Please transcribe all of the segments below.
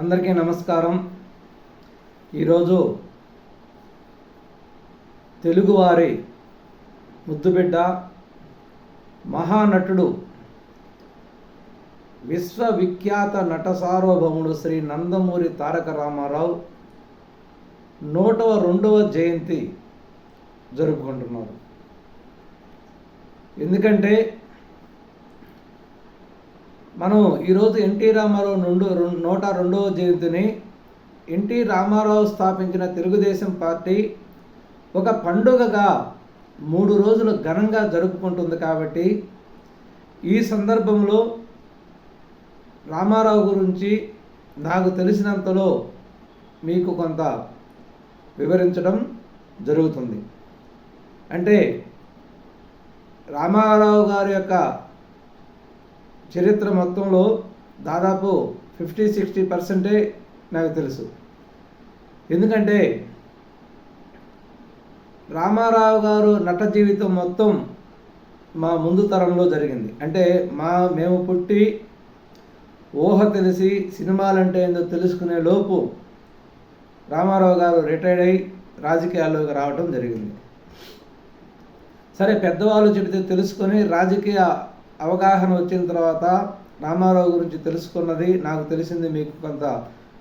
అందరికీ నమస్కారం. ఈరోజు తెలుగువారి ముద్దుబిడ్డ మహానటుడు విశ్వవిఖ్యాత నట సార్వభౌముడు శ్రీ నందమూరి తారక రామారావు 102వ జయంతి జరుపుకుంటున్నారు. ఎందుకంటే మనం ఈరోజు ఎన్టీ రామారావు 102వ జయంతిని ఎన్టీ రామారావు స్థాపించిన తెలుగుదేశం పార్టీ ఒక పండుగగా 3 రోజులు ఘనంగా జరుపుకుంటుంది. కాబట్టి ఈ సందర్భంలో రామారావు గురించి నాకు తెలిసినంతలో మీకు కొంత వివరించడం జరుగుతుంది. అంటే రామారావు గారి యొక్క చరిత్ర మొత్తంలో దాదాపు 50-60% నాకు తెలుసు. ఎందుకంటే రామారావు గారు నట జీవితం మొత్తం మా ముందు తరంలో జరిగింది. అంటే మేము పుట్టి ఊహ తెలిసి సినిమాలంటే ఏందో తెలుసుకునే లోపు రామారావు గారు రిటైర్డ్ అయి రాజకీయాల్లోకి రావడం జరిగింది. సరే, పెద్దవాళ్ళు చెబితే తెలుసుకొని రాజకీయ అవగాహన వచ్చిన తర్వాత రామారావు గురించి తెలుసుకున్నది నాకు తెలిసింది మీకు కొంత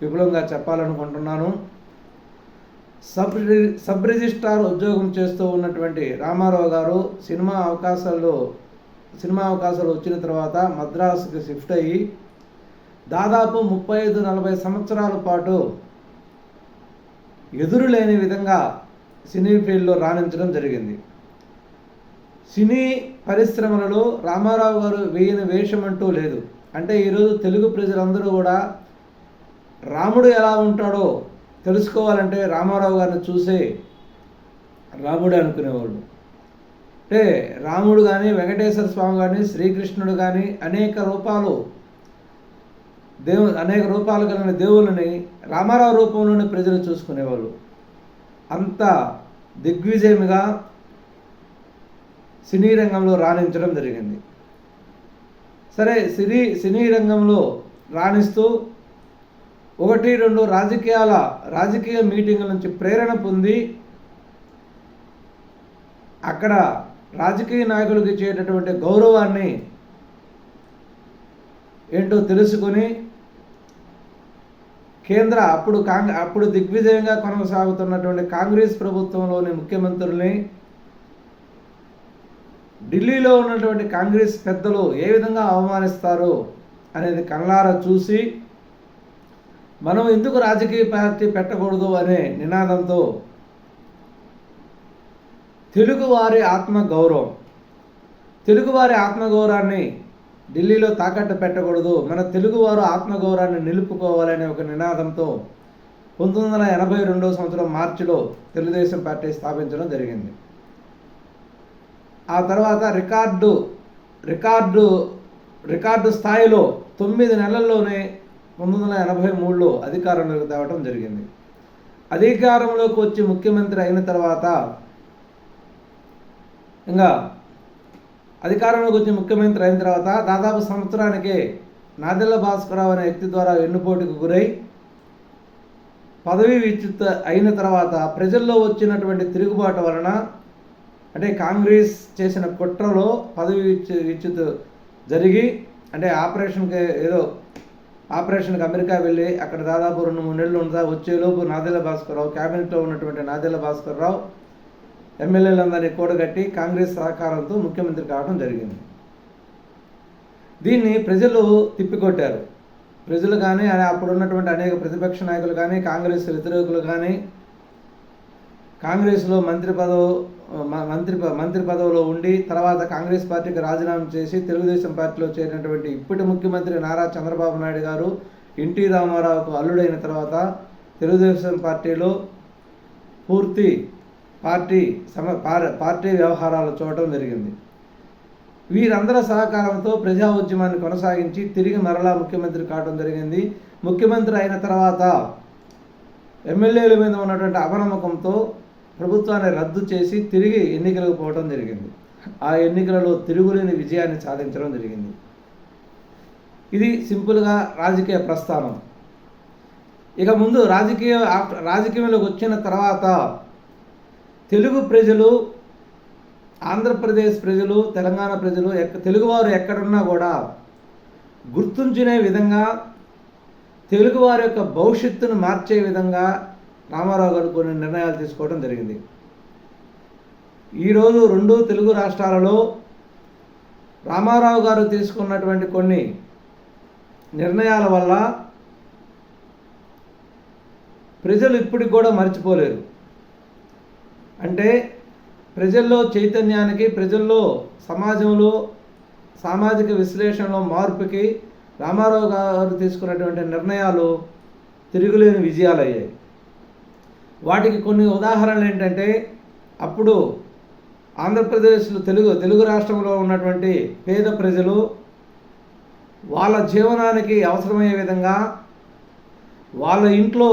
విపులంగా చెప్పాలనుకుంటున్నాను. సబ్ రిజిస్ట్రార్ ఉద్యోగం చేస్తూ ఉన్నటువంటి రామారావు గారు సినిమా అవకాశాలు వచ్చిన తర్వాత మద్రాసుకి షిఫ్ట్ అయ్యి దాదాపు 35-40 సంవత్సరాల పాటు ఎదురులేని విధంగా సినీ ఫీల్డ్లో రాణించడం జరిగింది. సినీ పరిశ్రమలలో రామారావు గారు వేయని వేషం అంటూ లేదు. అంటే ఈరోజు తెలుగు ప్రజలందరూ కూడా రాముడు ఎలా ఉంటాడో తెలుసుకోవాలంటే రామారావు గారిని చూసే రాముడు అనుకునేవాళ్ళు. అంటే రాముడు కానీ, వెంకటేశ్వర స్వామి కానీ, శ్రీకృష్ణుడు కానీ అనేక రూపాలు కలిగిన దేవుళ్ళని రామారావు రూపంలోని ప్రజలు చూసుకునేవాళ్ళు. అంత దిగ్విజయముగా సినీ రంగంలో రాణించడం జరిగింది. సరే, సినీ రంగంలో రాణిస్తూ 1-2 రాజకీయ మీటింగుల నుంచి ప్రేరణ పొంది అక్కడ రాజకీయ నాయకులకు ఇచ్చేటటువంటి గౌరవాన్ని ఏంటో తెలుసుకొని అప్పుడు దిగ్విజయంగా కొనసాగుతున్నటువంటి కాంగ్రెస్ ప్రభుత్వంలోని ముఖ్యమంత్రుల్ని, ఢిల్లీలో ఉన్నటువంటి కాంగ్రెస్ పెద్దలు ఏ విధంగా అవమానిస్తారో అనేది కళ్ళారా చూసి మనం ఎందుకు రాజకీయ పార్టీ పెట్టకూడదు అనే నినాదంతో తెలుగువారి ఆత్మగౌరవాన్ని ఢిల్లీలో తాకట్టు పెట్టకూడదు, మన తెలుగువారు ఆత్మగౌరవాన్ని నిలుపుకోవాలనే ఒక నినాదంతో 1982 సంవత్సరం మార్చిలో తెలుగుదేశం పార్టీ స్థాపించడం జరిగింది. ఆ తర్వాత రికార్డు స్థాయిలో 9 నెలల్లోనే 1983లో అధికారంలోకి తేవడం జరిగింది. అధికారంలోకి వచ్చి ముఖ్యమంత్రి అయిన తర్వాత దాదాపు సంవత్సరానికే నాదెళ్ల భాస్కరరావు అనే వ్యక్తి ద్వారా వెన్నుపోటుకు గురై పదవీ విచ్యుత అయిన తర్వాత ప్రజల్లో వచ్చినటువంటి తిరుగుబాటు వలన, అంటే కాంగ్రెస్ చేసిన కుట్రలో పదవి విచ్యుత జరిగి, అంటే ఆపరేషన్కి అమెరికా వెళ్ళి అక్కడ దాదాపు 2-3 నెలలు వచ్చేలోపు నాదెళ్ల భాస్కరరావు, క్యాబినెట్లో ఉన్నటువంటి నాదెళ్ల భాస్కరరావు ఎమ్మెల్యేలందరినీ కూడగట్టి కాంగ్రెస్ సహకారంతో ముఖ్యమంత్రి కావడం జరిగింది. దీన్ని ప్రజలు తిప్పికొట్టారు. ప్రజలు కానీ, అప్పుడు ఉన్నటువంటి అనేక ప్రతిపక్ష నాయకులు కానీ, కాంగ్రెస్ వ్యతిరేకులు కానీ, కాంగ్రెస్లో మంత్రి పదవిలో ఉండి తర్వాత కాంగ్రెస్ పార్టీకి రాజీనామా చేసి తెలుగుదేశం పార్టీలో చేరినటువంటి ఇప్పటి ముఖ్యమంత్రి నారా చంద్రబాబు నాయుడు గారు ఎన్టీ రామారావుకు అల్లుడైన తర్వాత తెలుగుదేశం పార్టీలో పూర్తి పార్టీ వ్యవహారాలు చూడటం జరిగింది. వీరందరి సహకారంతో ప్రజా ఉద్యమాన్ని కొనసాగించి తిరిగి మరలా ముఖ్యమంత్రి కావడం జరిగింది. ముఖ్యమంత్రి అయిన తర్వాత ఎమ్మెల్యేల మీద ఉన్నటువంటి అపనమ్మకంతో ప్రభుత్వాన్ని రద్దు చేసి తిరిగి ఎన్నికలకు పోవడం జరిగింది. ఆ ఎన్నికలలో తిరుగులేని విజయాన్ని సాధించడం జరిగింది. ఇది సింపుల్గా రాజకీయ ప్రస్థానం. ఇక ముందు రాజకీయంలోకి వచ్చిన తర్వాత తెలుగు ప్రజలు, ఆంధ్రప్రదేశ్ ప్రజలు, తెలంగాణ ప్రజలు, తెలుగువారు ఎక్కడున్నా కూడా గుర్తుంచునే విధంగా, తెలుగువారి యొక్క భవిష్యత్తును మార్చే విధంగా రామారావు గారు కొన్ని నిర్ణయాలు తీసుకోవడం జరిగింది. ఈరోజు 2 తెలుగు రాష్ట్రాలలో రామారావు గారు తీసుకున్నటువంటి కొన్ని నిర్ణయాల వల్ల ప్రజలు ఇప్పటికి కూడా మర్చిపోలేరు. అంటే ప్రజల్లో చైతన్యానికి, ప్రజల్లో సమాజంలో సామాజిక విశ్లేషణలో మార్పుకి రామారావు గారు తీసుకున్నటువంటి నిర్ణయాలు తిరుగులేని విజయాలు అయ్యాయి. వాటికి కొన్ని ఉదాహరణలు ఏంటంటే, అప్పుడు ఆంధ్రప్రదేశ్లో తెలుగు రాష్ట్రంలో ఉన్నటువంటి పేద ప్రజలు వాళ్ళ జీవనానికి అవసరమయ్యే విధంగా వాళ్ళ ఇంట్లో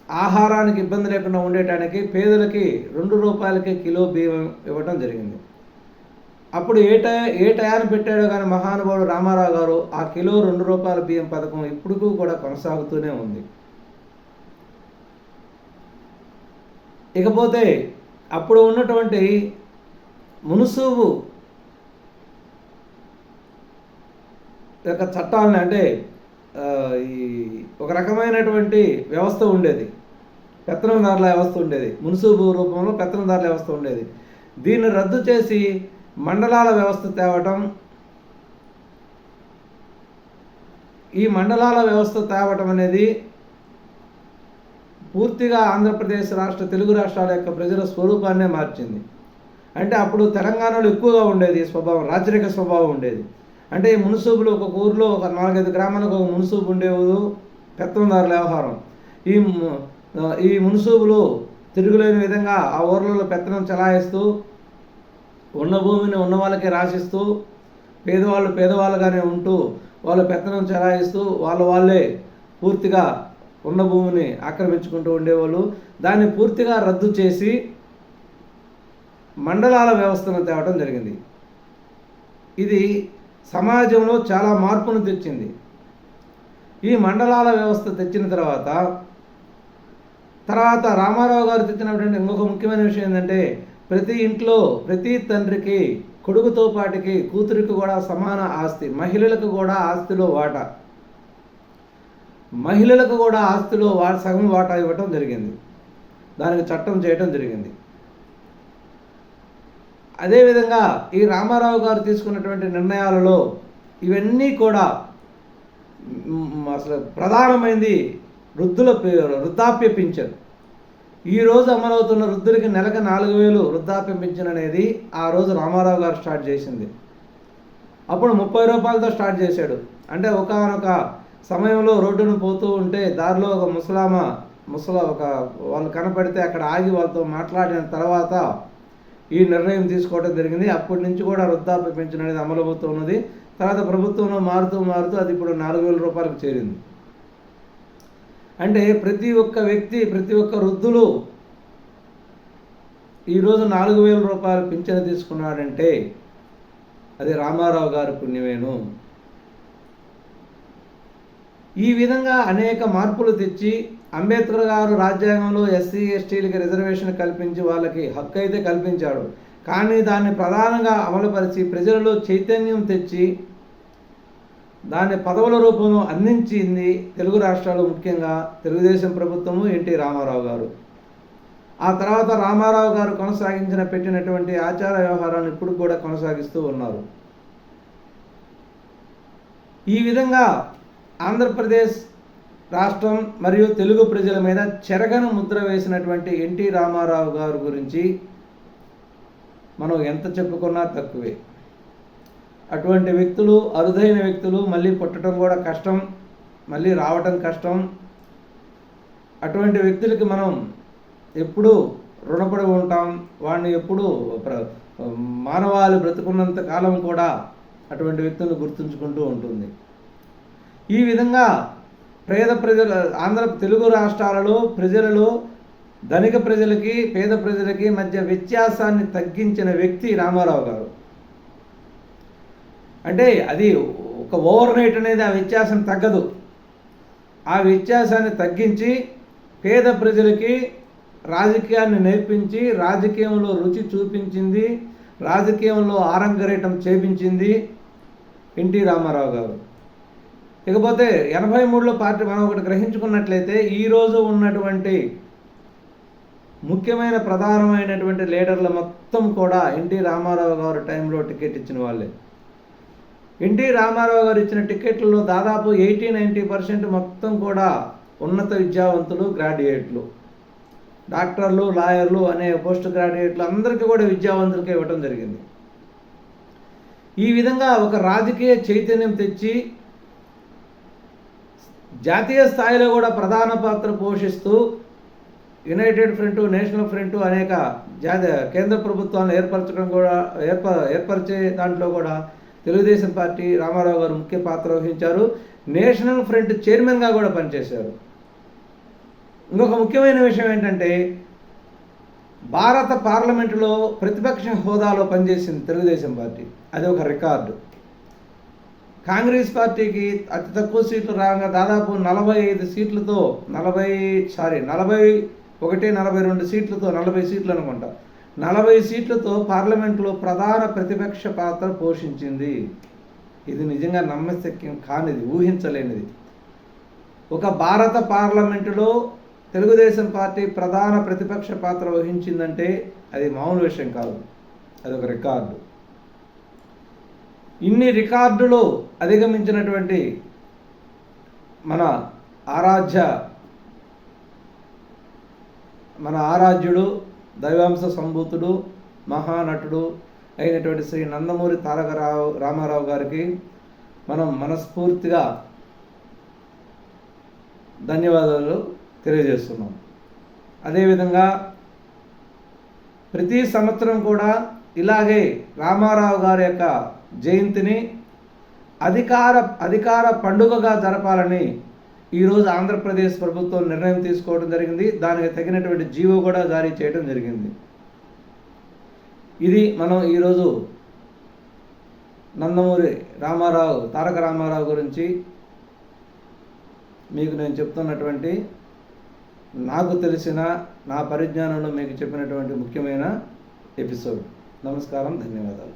ఆహారానికి ఇబ్బంది లేకుండా ఉండేటానికి పేదలకి 2 రూపాయలకి కిలో బియ్యం ఇవ్వటం జరిగింది. అప్పుడు ఏ టయాన్ని పెట్టాడో కానీ మహానుభావుడు రామారావు గారు ఆ కిలో 2 రూపాయల బియ్యం పథకం ఇప్పటికూ కూడా కొనసాగుతూనే ఉంది. ఇకపోతే అప్పుడు ఉన్నటువంటి మునుసూబు యొక్క చట్టాలని, అంటే ఈ ఒక రకమైనటువంటి వ్యవస్థ ఉండేది, పెత్తనందారుల వ్యవస్థ ఉండేది, మున్సిపల్ రూపంలో పెత్తనందారుల వ్యవస్థ ఉండేది. దీన్ని రద్దు చేసి మండలాల వ్యవస్థ తేవటం, ఈ మండలాల వ్యవస్థ తేవటం అనేది పూర్తిగా ఆంధ్రప్రదేశ్ రాష్ట్ర, తెలుగు రాష్ట్రాల యొక్క ప్రజల స్వరూపాన్నే మార్చింది. అంటే అప్పుడు తెలంగాణలో ఎక్కువగా ఉండేది స్వభావం, రాజరిక స్వభావం ఉండేది. అంటే ఈ మున్సిపల్ ఒక ఊరిలో ఒక 4-5 గ్రామాలకు ఒక మున్సిపల్ ఉండేవారు, పెత్తందారుల వ్యవహారం. ఈ మున్సిపలు తిరుగులేని విధంగా ఆ ఊర్లలో పెత్తనం చలాయిస్తూ, ఉన్న భూమిని ఉన్న వాళ్ళకే రాసిస్తూ, పేదవాళ్ళు పేదవాళ్ళుగానే ఉంటూ వాళ్ళ పెత్తనం చలాయిస్తూ వాళ్ళే పూర్తిగా ఉన్న భూమిని ఆక్రమించుకుంటూ ఉండేవాళ్ళు. దాన్ని పూర్తిగా రద్దు చేసి మండలాల వ్యవస్థను తేవడం జరిగింది. ఇది సమాజంలో చాలా మార్పును తెచ్చింది. ఈ మండలాల వ్యవస్థ తెచ్చిన తర్వాత రామారావు గారు తెచ్చినటువంటి ఇంకొక ముఖ్యమైన విషయం ఏంటంటే, ప్రతి ఇంట్లో ప్రతి తండ్రికి కొడుకుతో పాటికి కూతురికి కూడా సమాన ఆస్తి, మహిళలకు కూడా ఆస్తిలో వాటా, మహిళలకు కూడా ఆస్తిలో సగం వాటా ఇవ్వటం జరిగింది. దానికి చట్టం చేయటం జరిగింది. అదేవిధంగా ఈ రామారావు గారు తీసుకున్నటువంటి నిర్ణయాలలో ఇవన్నీ కూడా అసలు ప్రధానమైనది వృద్ధాప్య పింఛన్. ఈరోజు అమలవుతున్న వృద్ధులకి నెలకు 4,000 వృద్ధాప్య పింఛన్ అనేది ఆ రోజు రామారావు గారు స్టార్ట్ చేసింది. అప్పుడు 30 రూపాయలతో స్టార్ట్ చేశాడు. అంటే ఒకానొక సమయంలో రోడ్డును పోతూ ఉంటే దారిలో ఒక వాళ్ళు కనపడితే అక్కడ ఆగి వాళ్ళతో మాట్లాడిన తర్వాత ఈ నిర్ణయం తీసుకోవడం జరిగింది. అప్పటి నుంచి కూడా వృద్ధాప్య పింఛన్ అనేది అమలవుతూ ఉన్నది. తర్వాత ప్రభుత్వంలో మారుతూ అది ఇప్పుడు 4,000 రూపాయలకు చేరింది. అంటే ప్రతి ఒక్క వ్యక్తి, ప్రతి ఒక్క వృద్ధులు ఈరోజు 4,000 రూపాయలు పింఛను తీసుకున్నాడంటే అది రామారావు గారి పుణ్యమేను. ఈ విధంగా అనేక మార్పులు తెచ్చి అంబేద్కర్ గారు రాజ్యాంగంలో ఎస్సీ ఎస్టీలకి రిజర్వేషన్ కల్పించి వాళ్ళకి హక్కు అయితే కల్పించాడు. కానీ దాన్ని ప్రధానంగా అమలుపరిచి ప్రజలలో చైతన్యం తెచ్చి దాన్ని పదవుల రూపంలో అందించింది తెలుగు రాష్ట్రాలు, ముఖ్యంగా తెలుగుదేశం ప్రభుత్వము, ఎన్టీ రామారావు గారు. ఆ తర్వాత రామారావు గారు పెట్టినటువంటి ఆచార వ్యవహారాన్ని ఇప్పుడు కూడా కొనసాగిస్తూ ఉన్నారు. ఈ విధంగా ఆంధ్రప్రదేశ్ రాష్ట్రం మరియు తెలుగు ప్రజల మీద చెరగని ముద్ర వేసినటువంటి ఎన్టీ రామారావు గారి గురించి మనం ఎంత చెప్పుకున్నా తక్కువే. అటువంటి వ్యక్తులు, అరుదైన వ్యక్తులు మళ్ళీ పుట్టడం కూడా కష్టం, మళ్ళీ రావటం కష్టం. అటువంటి వ్యక్తులకి మనం ఎప్పుడూ రుణపడి ఉంటాం. వాడిని ఎప్పుడూ మానవాళి బ్రతుకున్నంత కాలం కూడా అటువంటి వ్యక్తులను గుర్తుంచుకుంటూ ఉంటుంది. ఈ విధంగా తెలుగు రాష్ట్రాలలో ప్రజలలో ధనిక ప్రజలకి పేద ప్రజలకి మధ్య వ్యత్యాసాన్ని తగ్గించిన వ్యక్తి రామారావు గారు. అంటే అది ఒక ఓవర్ నైట్ అనేది ఆ వ్యత్యాసం తగ్గదు. ఆ వ్యత్యాసాన్ని తగ్గించి పేద ప్రజలకి రాజకీయాన్ని నేర్పించి రాజకీయంలో రుచి చూపించింది, రాజకీయంలో ఆరంగరేటం చేపించింది ఎన్టీ రామారావు గారు. ఇకపోతే 83లో పార్టీ మనం ఒకటి గ్రహించుకున్నట్లయితే ఈరోజు ఉన్నటువంటి ముఖ్యమైన ప్రధానమైనటువంటి లీడర్ల మొత్తం కూడా ఎన్టీ రామారావు గారు టైంలో టికెట్ ఇచ్చిన వాళ్ళే. ఎన్టీ రామారావు గారు ఇచ్చిన టికెట్లలో దాదాపు 80-90% మొత్తం కూడా ఉన్నత విద్యావంతులు, గ్రాడ్యుయేట్లు, డాక్టర్లు, లాయర్లు అనే పోస్ట్ గ్రాడ్యుయేట్లు అందరికీ కూడా విద్యావంతులకే ఇవ్వటం జరిగింది. ఈ విధంగా ఒక రాజకీయ చైతన్యం తెచ్చి జాతీయ స్థాయిలో కూడా ప్రధాన పాత్ర పోషిస్తూ యునైటెడ్ ఫ్రంట్, నేషనల్ ఫ్రంట్ అనేక కేంద్ర ప్రభుత్వాలను ఏర్పరిచే దాంట్లో కూడా తెలుగుదేశం పార్టీ రామారావు గారు ముఖ్య పాత్ర వహించారు. నేషనల్ ఫ్రంట్ చైర్మన్గా కూడా పనిచేశారు. ఇంకొక ముఖ్యమైన విషయం ఏంటంటే భారత పార్లమెంటులో ప్రతిపక్ష హోదాలో పనిచేసింది తెలుగుదేశం పార్టీ. అది ఒక రికార్డు. కాంగ్రెస్ పార్టీకి అతి తక్కువ సీట్లు రాగా దాదాపు 45 సీట్లతో 42 సీట్లతో 40 సీట్లు అనుకుంటా 40 సీట్లతో పార్లమెంట్లో ప్రధాన ప్రతిపక్ష పాత్ర పోషించింది. ఇది నిజంగా నమ్మశక్యం కానిది, ఊహించలేనిది. ఒక భారత పార్లమెంటులో తెలుగుదేశం పార్టీ ప్రధాన ప్రతిపక్ష పాత్ర వహించిందంటే అది మామూలు విషయం కాదు, అదొక రికార్డు. ఇన్ని రికార్డులు అధిగమించినటువంటి మన ఆరాధ్యుడు, దైవాంశ సంభూతుడు, మహానటుడు అయినటువంటి శ్రీ నందమూరి తారక రామారావు గారికి మనం మనస్ఫూర్తిగా ధన్యవాదాలు తెలియజేస్తున్నాం. అదేవిధంగా ప్రతి సంవత్సరం కూడా ఇలాగే రామారావు గారి యొక్క జయంతిని అధికార పండుగగా జరపాలని ఈరోజు ఆంధ్రప్రదేశ్ ప్రభుత్వం నిర్ణయం తీసుకోవడం జరిగింది. దానికి తగినటువంటి జీవో కూడా జారీ చేయడం జరిగింది. ఇది మనం ఈరోజు నందమూరి తారక రామారావు గురించి మీకు నేను చెప్తున్నటువంటి, నాకు తెలిసిన నా పరిజ్ఞానంలో మీకు చెప్పినటువంటి ముఖ్యమైన ఎపిసోడ్. నమస్కారం, ధన్యవాదాలు.